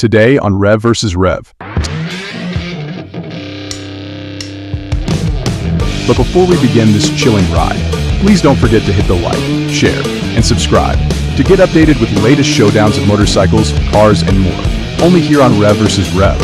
Today on Rev vs. Rev. But before we begin this chilling ride, please don't forget to hit the like, share, and subscribe to get updated with the latest showdowns of motorcycles, cars, and more. Only here on Rev vs. Rev.